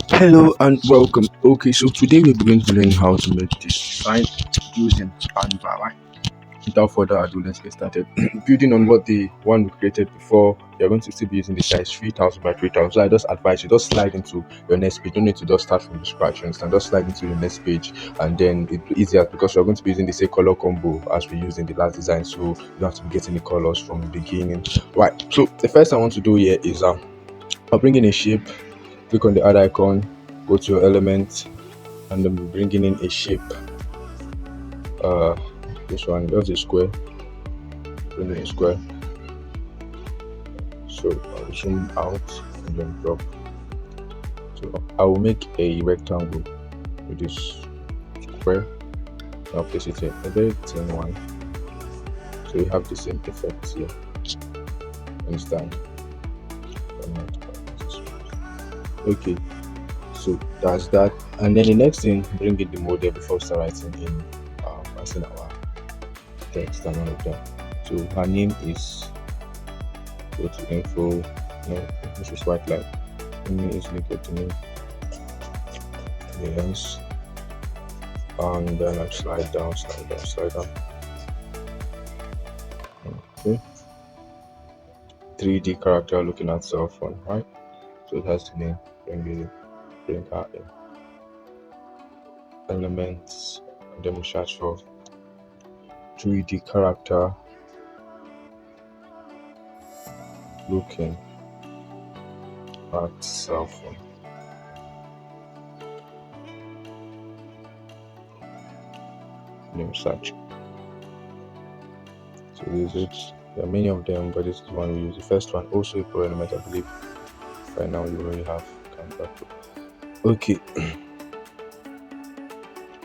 Hello and welcome. Okay, so today we're going to learn how to make this sign using Canva. Right? Without further ado, let's get started. Building on what the one we created before, you're going to still be using the size 3000 by 3000. So I just advise you just slide into your next page. You don't need to just start from the scratch. You understand? Just slide into your next page, and then it's easier because you're going to be using the same color combo as we used in the last design. So you don't have to be getting the colors from the beginning. Right. So the first thing I want to do here is I'll bring in a shape. Click on the add icon, go to your element, and then we're bringing in a shape. This one just a square. Bring in a square. So I'll zoom out and then drop. So I will make a rectangle with this square. I'll place it here, a very thin one. So you have the same effect here. Understand? Okay. So that's that, and then the next thing, bring in the model before start writing in writing our text and all of that. So her name is, go to info, no, this is white line. Let me easily get the name, yes, and then I slide down. Okay, 3D character looking at cell phone, right? So it has the name. Bring her in elements, and then we search for 3D character looking at cell phone. Name search. So this is it. There are many of them, but this is one we use. The first one also a pro element, I believe. Right now you already have Canva Pro. Okay.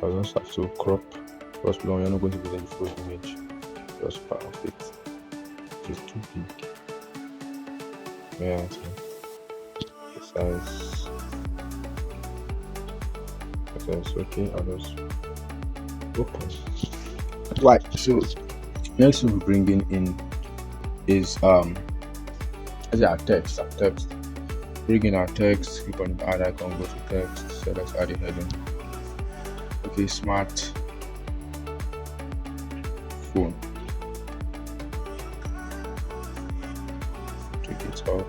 I just have to crop because you're not going to be the full image. Just part of it. It's too big. Yeah, the size. Okay, I'll just open. Right, so next we'll be bringing in is our text. Bring in our text, click on the add icon, go to text, so let's add a heading. Okay, smart phone. Take it up.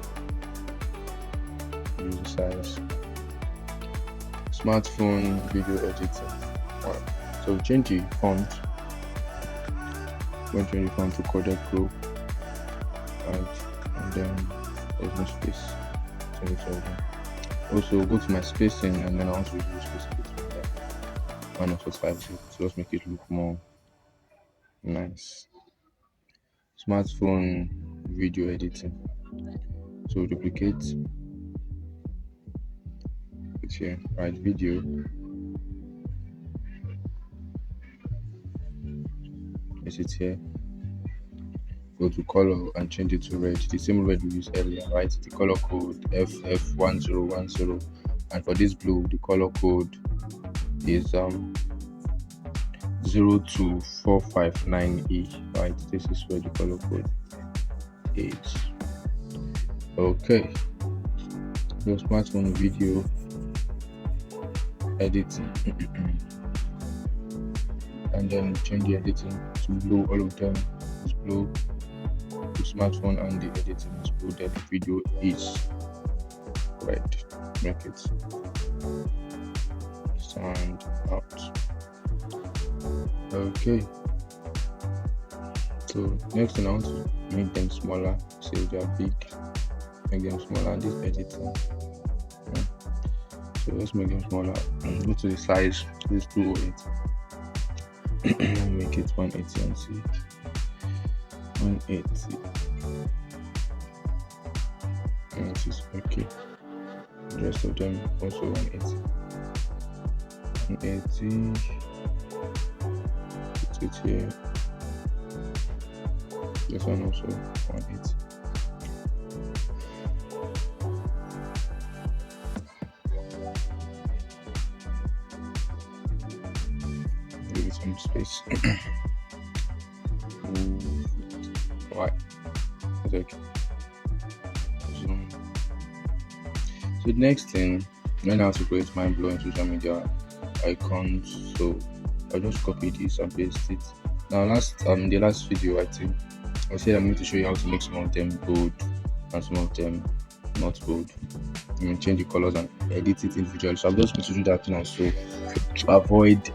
Use the size. Smartphone video editing. Alright. So change the font. Going to change the font to Codec Pro. And then there's no space. Also go to my spacing, and then I want to reduce spacing between them. 1.45, so let's make it look more nice. Smartphone video editing. So duplicate it here, right? Video. Is it here? Go to color and change it to red, the same red we used earlier, right? The color code FF1010, and for this blue the color code is 02459E, right? This is where the color code is. Okay, your smartphone video editing and then change the editing to blue. All of them is blue. The smartphone and the editing is blue, then the video is red. Make it stand out. Okay, so next thing I want to make them smaller. Say they are big, make them smaller. This editing, so let's make them smaller. Go to the size, let's do it. Make it 180 and see 180, and this is okay. The rest of them also 180. Put it here. This one also 180. Give it some space. Right. Okay. So the next thing learn how to create mind-blowing social media icons. So I'll just copy this and paste it. Now the last video I think I said I'm going to show you how to make some of them bold and some of them not bold. Change the colors and edit it individually. So I'm just going to do that now so to avoid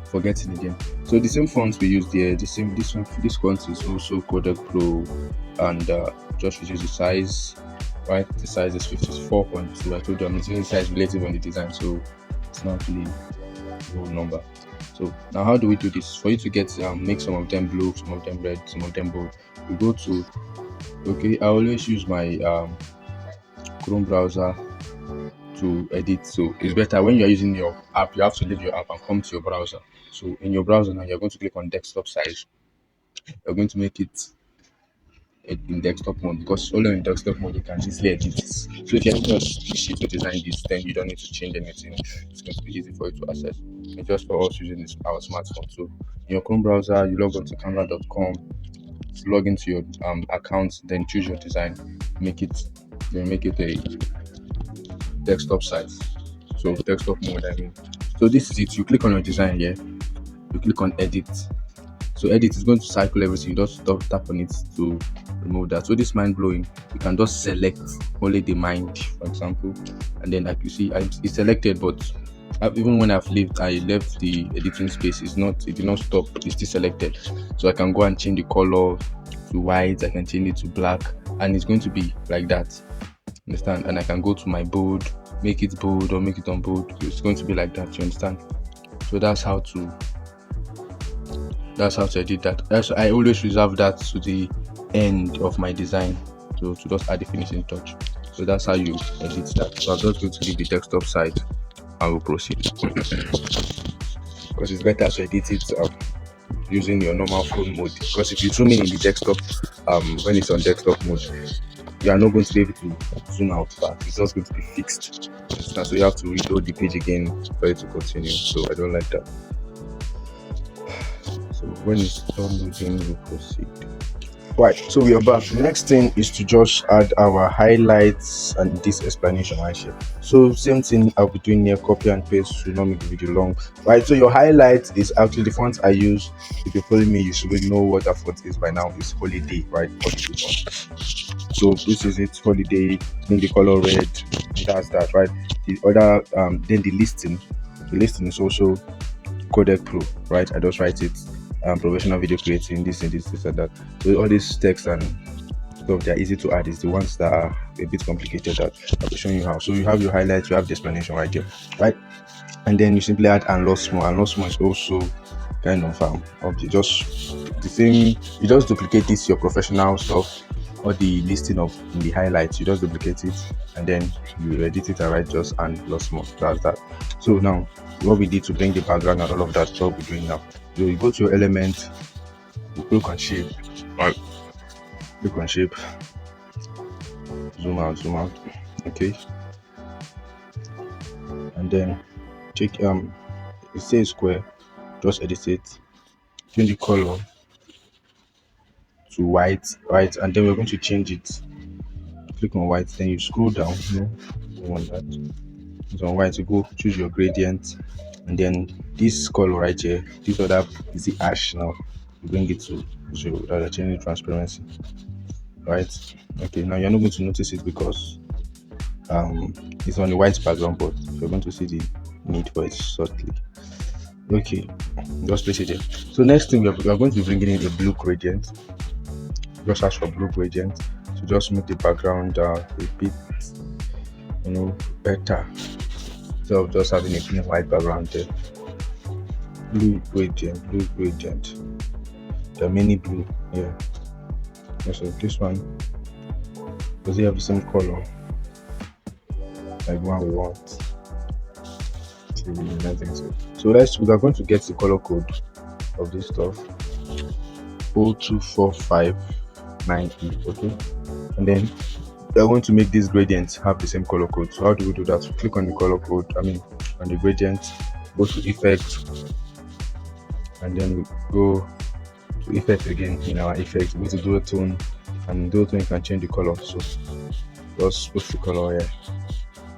forgetting again. So the same fonts we used here, this font is also Codec Pro, and just reduce the size. Right, the size is 54.2. I told you I'm using the size relative on the design, so it's not really a whole number. So now how do we do this? For you to get make some of them blue, some of them red, some of them bold, we go to I always use my Chrome browser to edit. So it's better when you're using your app, you have to leave your app and come to your browser. So in your browser now, you're going to click on desktop size. You're going to make it in desktop mode, because only in desktop mode you can easily edit this. So if you're just PC to design this, then you don't need to change anything. It's going to be easy for you to access. It's just for us using our smartphone. So in your Chrome browser, you log on to canva.com, log into your account, then choose your design, make it a desktop size. So desktop mode, I mean. So this is it. You click on your design here. You click on edit. So edit is going to cycle everything. You just tap on it to remove that. So this mind blowing, you can just select only the mind, for example, and then like you see, it's selected, but even when I left the editing space. It did not stop. It's still selected. So I can go and change the color to white. I can change it to black, and it's going to be like that. Understand? And I can go to my bold, make it bold or make it unbold. It's going to be like that. You understand? So that's how to edit that. I always reserve that to the end of my design, to just add the finishing touch. So that's how you edit that. So I'm just going to leave the desktop side and we'll proceed, because it's better to edit it using your normal phone mode. Because if you zoom in the desktop, when it's on desktop mode, you are not going to be able to zoom out back. It's just going to be fixed. So you have to reload the page again for it to continue. So I don't like that. So when it's done loading, we proceed. Right, so we are back. The next thing is to just add our highlights and this explanation right here. So same thing I'll be doing here, copy and paste to not make the video long. Right, so your highlight is actually the font I use. If you follow me, you should know what that font is by now. It's Holiday, right? Holiday font. So this is it, Holiday. Make the color red. That's that, right? The other then the listing is also Codec Pro, right? I just write it professional video creating, this and that. So all these text and stuff, they're easy to add. Is the ones that are a bit complicated that I'll be showing you how. So you have your highlights, you have the explanation right here, right? And then you simply add and lost more. And lost more is also kind of just the same. You just duplicate this, your professional stuff, or the listing of in the highlights. You just duplicate it and then you edit it and write just and lost more. That's that. So now what we did to bring the background and all of that, what we're doing now. So you go to your element, you click on shape, right? Click on shape, zoom out, okay, and then take it says square, just edit it, change the color to white, right? And then we're going to change it. Click on white, then you scroll down. No, you want that. It's on white. You go choose your gradient, and then this color right here, this other is the ash. Now you bring it to 0. That's changing transparency, right? Okay, now you're not going to notice it because it's on the white background, but you're going to see the need for it shortly. Okay, just place it there. So next thing we are going to be bringing in a blue gradient. Just ask for blue gradient to just make the background a bit better, instead of just having a plain white background there. Blue gradient. There are many blue here. So this one, does it have the same color like one we want? I think so. So we are going to get the color code of this stuff, 02459E, okay? And then we are going to make these gradients have the same color code. So how do we do that? Click on the color code, on the gradient, go to effect, and then we go to effect again. In our effect, go to dual tone, and dual tone you can change the color. So just put the color here,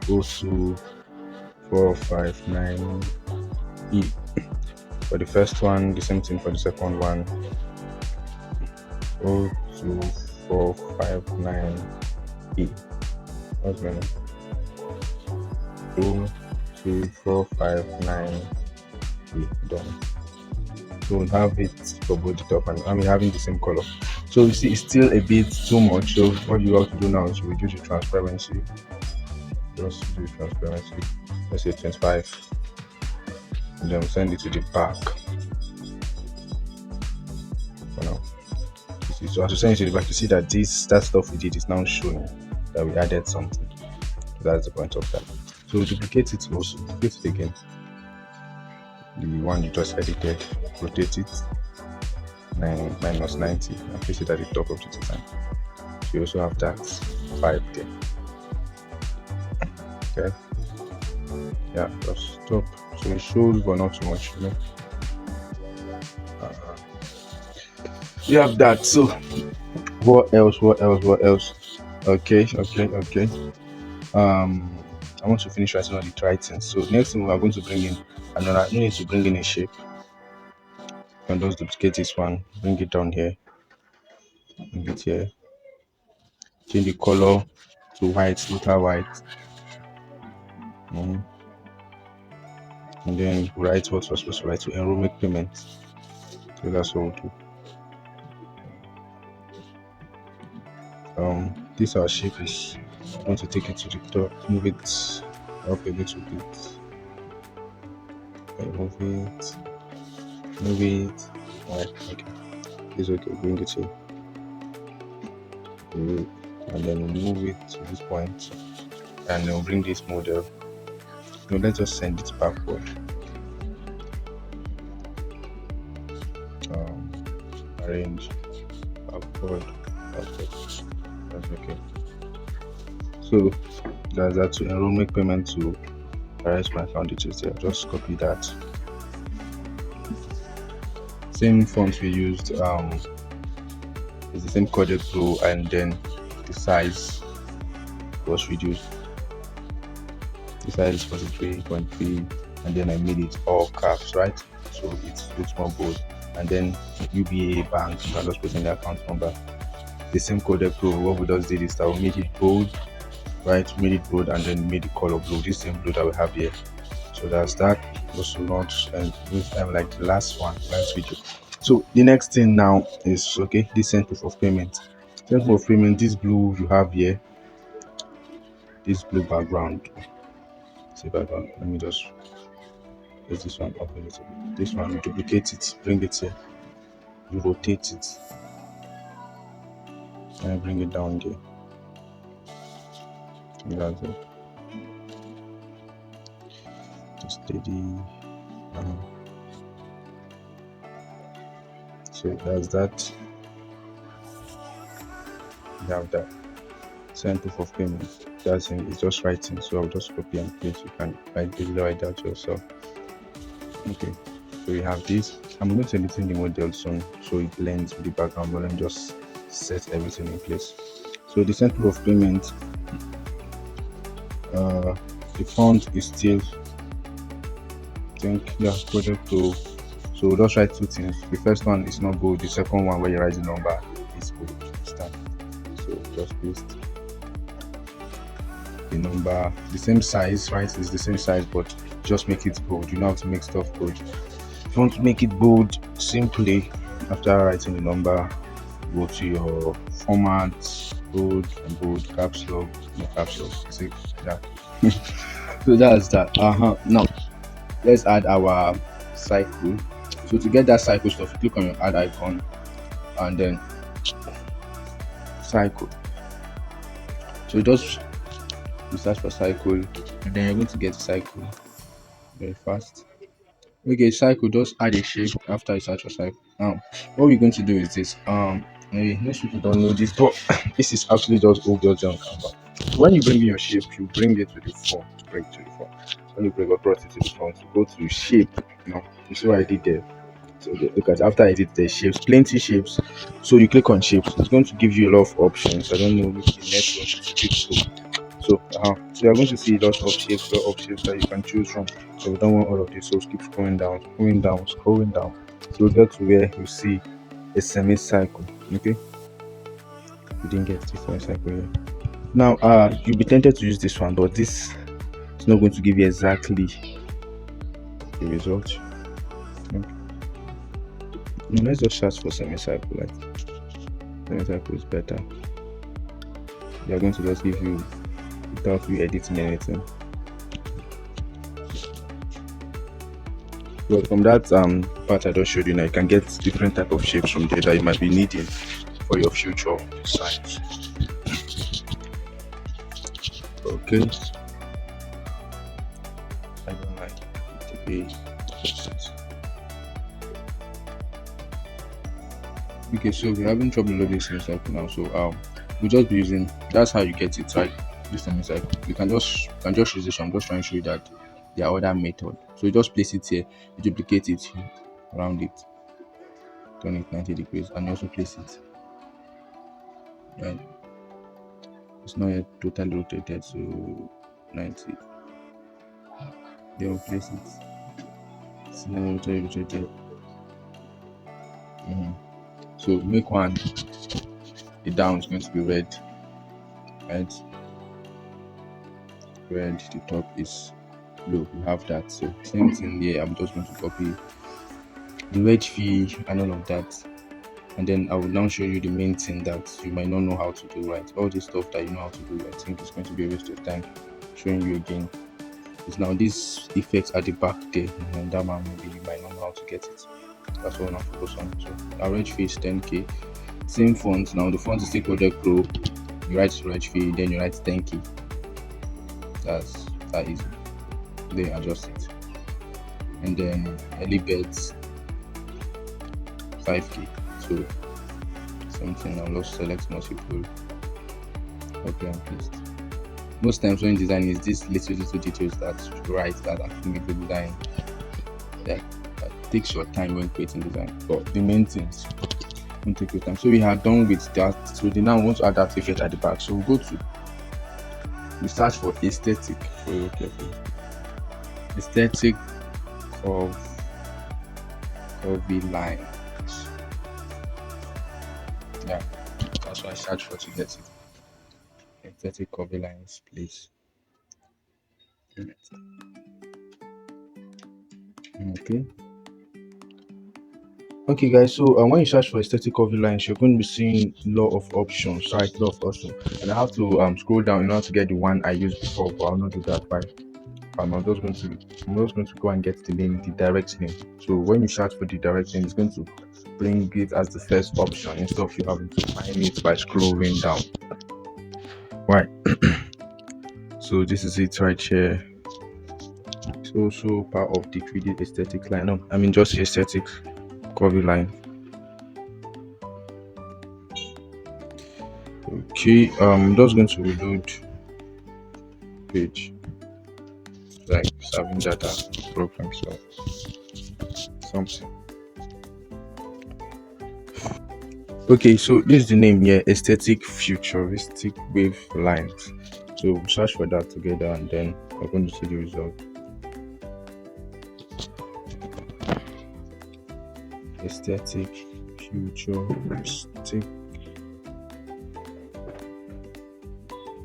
02459E. For the first one, the same thing for the second one. 02459E. What's my name? 02459E. Done. So we'll have it for both the top and having the same color. So you see, it's still a bit too much. So what you have to do now is reduce the transparency. Just reduce transparency. Let's say 25. And then send it to the back. For now. So as you send it to the back, you see that that stuff we did is now showing that we added something. So that's the point of that. So duplicate it also. Duplicate it again. The one you just edited, rotate it minus 90 and place it at the top of the design. So you also have that 5 there. Okay. Yeah, just stop. So it shows, but not too much. You know? You have that. So what else? Okay. I want to finish writing all the writings. So next thing we are going to bring in another. You need to bring in a shape. You can just duplicate this one, bring it down here, bring it here, change the color to white, total white, and then write what we're supposed to write to enroll make payment. So that's what we'll do. This our shape is going to take it to the top, move it up a little bit. Move it. Right, okay. It's okay, bring it here. And then we'll move it to this point. And then we'll bring this model. Now let's just send it backward. Arrange backward. That's okay. So that's that to enroll make payment to arrange my account details there. Just copy that. Same font we used is the same Canva Pro, and then the size was reduced. The size is 43.3, and then I made it all caps, right? So it looks more bold. And then UBA bank, you can just put in the account number. The same Canva Pro, what we just did is that we made it bold, right? Made it bold and then made the color blue, this same blue that we have here. So that's that. Also launch and like the last video. So the next thing now is this send proof of payment. Send proof of payment, this blue you have here, this blue background. See background. Let me just raise this one up a little bit. This one, you duplicate it, bring it here, you rotate it, and bring it down there. And that's it. Just steady. So that's that. You have that. Send proof of payment. That's it's just writing. So I'll just copy and paste. You can write that yourself. Okay. So we have this. I'm going to edit the model soon so it blends with the background, but then just set everything in place. So the send proof of payment. The font is still, Canva Pro. So we'll just write two things. The first one is not bold. The second one, where you write the number, is bold. Start. So just paste the number, the same size, right? It's the same size, but just make it bold. You know how to make stuff bold. If you want to make it bold, simply after writing the number, go to your format, bold and bold, caps lock, no caps lock. See that. So that's that. Now let's add our cycle. So to get that cycle stuff, you click on your add icon and then cycle. So you search for cycle and then you're going to get a cycle very fast. Okay, cycle, just add a shape after you search for cycle. Now what we're going to do is this. Maybe most people don't know this, but this is actually just obvious on Canva. When you bring in your shape, you bring it to the front. When you brought it to the front, you go to shape. You see what I did there. So look at after I did the shapes, plenty shapes. So you click on shapes. It's going to give you a lot of options. I don't know, maybe the next one is pixel. So you're going to see lots of shapes, that you can choose from. So we don't want all of this, so keep scrolling down, scrolling down, scrolling down. So we get to where you see a semicircle. Okay, you didn't get this semicircle here. Now, you'll be tempted to use this one, but this is not going to give you exactly the result. Okay. Now let's just search for semicircle. Like semicircle is better. They are going to just give you without you editing anything. But from that part I just showed you, now you can get different type of shapes from there that you might be needing for your future designs. Okay. I don't like it to be. Okay, so we're having trouble loading semicircle now. So we'll just be using, that's how you get it, right? This semicircle. You can just use this. I'm just trying to show you that there are other method. So you just place it here, you duplicate it here, around it, turn it 90 degrees, and also place it. Right. It's not yet totally rotated, so 90. Then we'll place it. It's not totally rotated. So make one. The down is going to be red, right? Red. The top is blue. We have that. So same thing here. I'm just going to copy the red fee and all of that, and then I will now show you the main thing that you might not know how to do, right? All this stuff that you know how to do, I think it's going to be a waste of time showing you again. Is now this effect at the back there, and that man maybe you might not know how to get it. That's what I want to focus on. So our red fee is 10k. Same font. Now the font is still Project Pro. You write red fee, then you write 10k. That's that easy. Then adjust it, and then early birds 5k. So same thing. I'll just select multiple. Copy and paste. Most times when design is these little details that you write that actually make the design that takes your time when creating design. But the main things won't take your time. So we are done with that. So they now want to add that effect at the back. So we'll go to, we search for aesthetic. Aesthetic curvy lines. Yeah, that's what I search for to get it. Aesthetic curvy lines, please. Okay guys, so when you search for aesthetic curvy lines, you're going to be seeing a lot of options, right? A lot of options, and I have to scroll down in order to get the one I used before, but I'll not do that. Right? I'm just going to go and get the name, the direct name. So when you search for the direct name, it's going to bring it as the first option instead of you having to find it by scrolling down. Right. So this is it right here. It's also part of the 3D aesthetic line. No, I mean just aesthetic curvy line. Okay, I'm just going to reload page, like serving data problem, so something. Okay, so this is the name here, aesthetic futuristic wave lines. So we'll search for that together, and then we're going to see the result. Aesthetic futuristic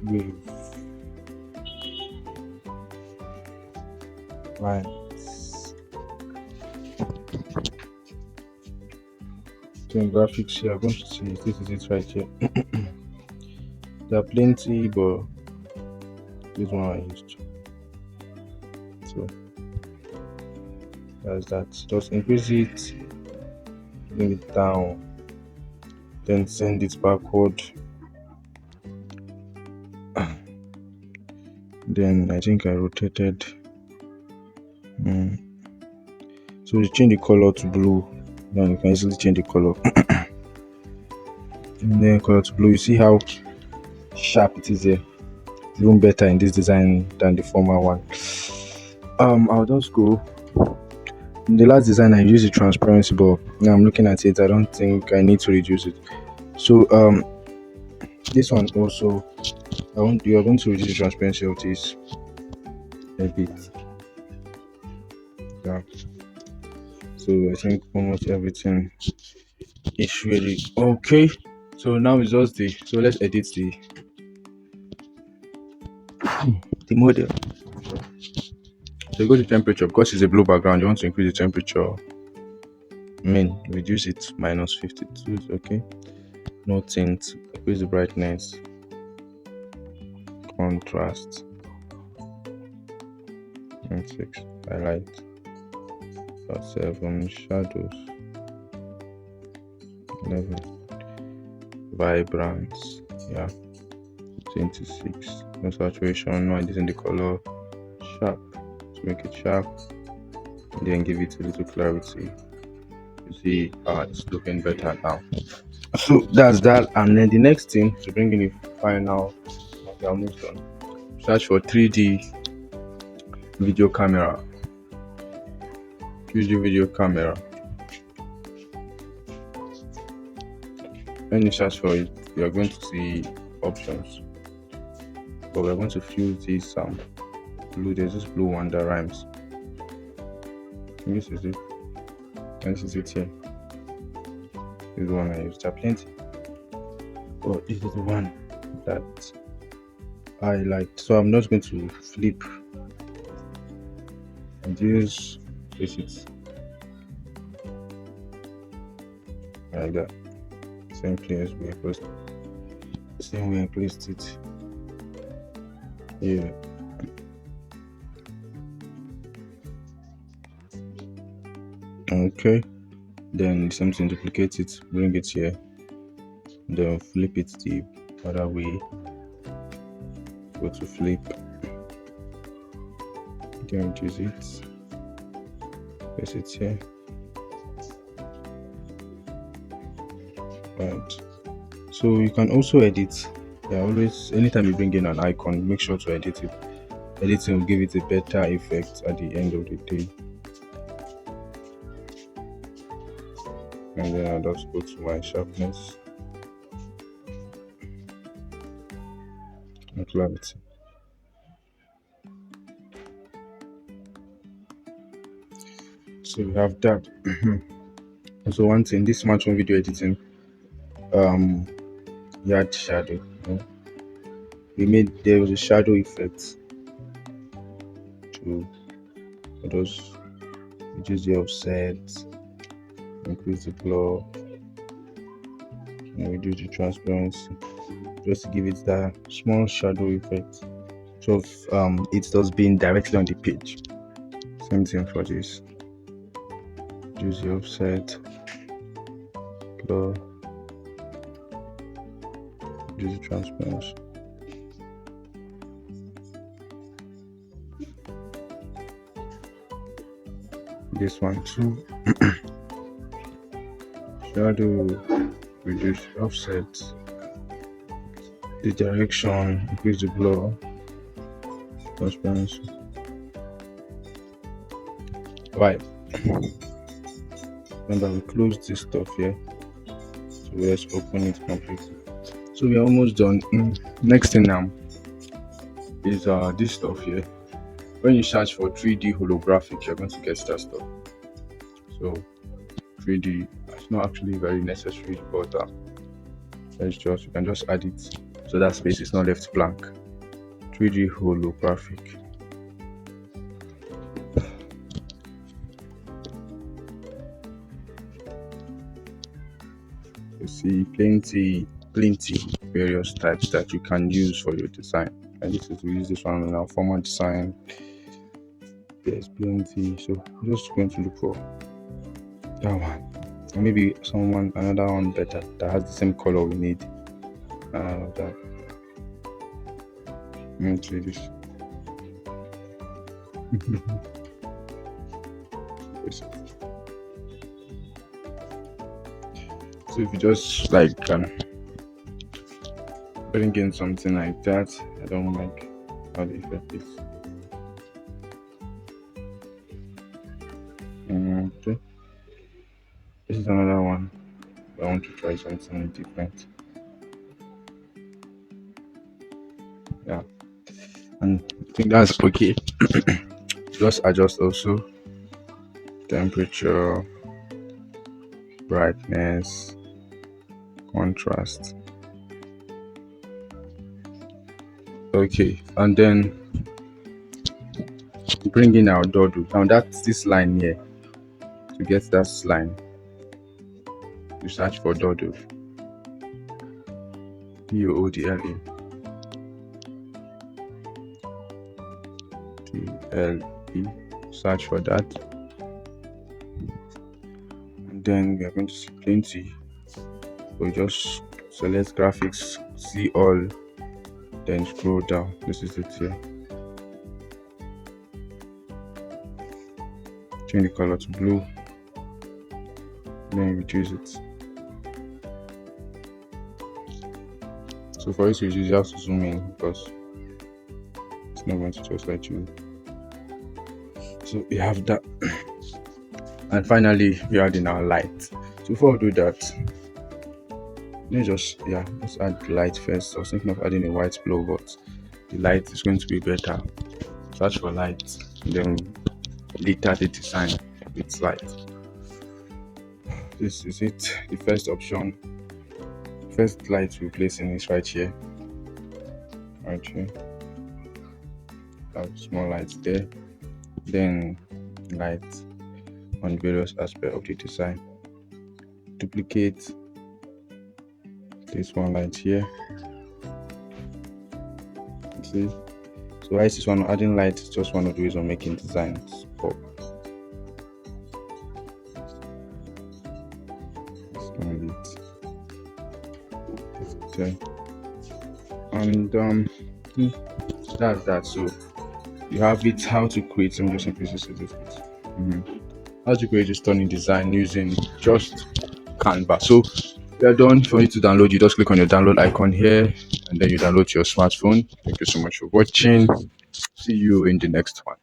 wave lines. So in graphics here, I'm going to see this is it right here. There are plenty, but this one I used. So that's that. Just increase it, bring it down, then send it backward. Then I think I rotated. So you change the color to blue. Now you can easily change the color. And then color to blue. You see how sharp it is here. Even better in this design than the former one. I'll just go. In the last design I used the transparency, but now I'm looking at it, I don't think I need to reduce it. So this one also You are going to reduce the transparency of this a bit. Yeah. So I think almost everything is really okay. So now it's just so let's edit the model. So you go to temperature because it's a blue background. You want to increase the temperature. Reduce it -52. Is okay. No tint. Increase the brightness. Contrast. And 6. Highlight. 7. Shadows. 11. Vibrance. Yeah. 26. No saturation. No editing the color. Sharp. To make it sharp. And then give it a little clarity. You see, it's looking better now. So that's that. And then the next thing to bring in the final, we are almost done. Search for 3D video camera. 3D video camera. When you search for it, you are going to see options. But we're going to fuse this blue. There's this blue one that rhymes. This is it. And this is it here. This is the one I use. There are plenty. But this is the one that I like. So I'm not going to flip and use this it like that. Same place we placed it. Yeah. Okay. Then same thing, duplicate it, bring it here, then flip it the other way. Go to flip. Then reduce it. Place it here. Right. So you can also edit. Yeah, always anytime you bring in an icon, make sure to edit it. Editing will give it a better effect at the end of the day. And then I'll just go to my sharpness and clarity. So we have that. So one thing, this smartphone video editing, you had shadow. There was a shadow effect to those, reduce the offset, increase the blur, and reduce the transparency, just to give it that small shadow effect. So it does being directly on the page. Same thing for this. Reduce the offset, blur, reduce the transparency. This one too. Shadow, reduce offset, the direction, increase the blur, transparency. Right. Remember, we closed this stuff here, so let's open it completely. So we are almost done. Next thing now is this stuff here. When you search for 3D holographic, you're going to get that stuff. So 3D, it's not actually very necessary, but you can just add it so that space is not left blank. 3D holographic. You see plenty various types that you can use for your design. And we use this one in our formal design. There's plenty, so I'm just going to look for that one, or maybe another one better that has the same color we need. That. Let me see this. So if you just bring in something like that, I don't like how the effect is. Okay. This is another one. I want to try something different. Yeah, and I think that's okay. Just adjust also temperature, brightness, contrast. Okay, and then bring in our doodle. Now that's this line here. To get that line, you search for doodle. Doodle. DLE. Search for that, and then we are going to see plenty. We just select graphics, see all, then scroll down. This is it here. Change the color to blue, then reduce it. So for you to use, you have to zoom in because it's not going to just let you. So we have that, and finally we add in our light. So before we do that, let's let's add the light first. I was thinking of adding a white glow, but the light is going to be better. Search for light, then later the design with light. This is it. The first option, first light we're placing is right here. Right here. Have small lights there. Then light on various aspects of the design. Duplicate this one light here. See, so I just want to adding light is just one of the ways of making designs pop. Okay, and that's that. So you have it. How to create some just increases this bit. How to create a stunning design using just Canva. So we are done. For you to download, you just click on your download icon here, and then you download to your smartphone. Thank you so much for watching. See you in the next one.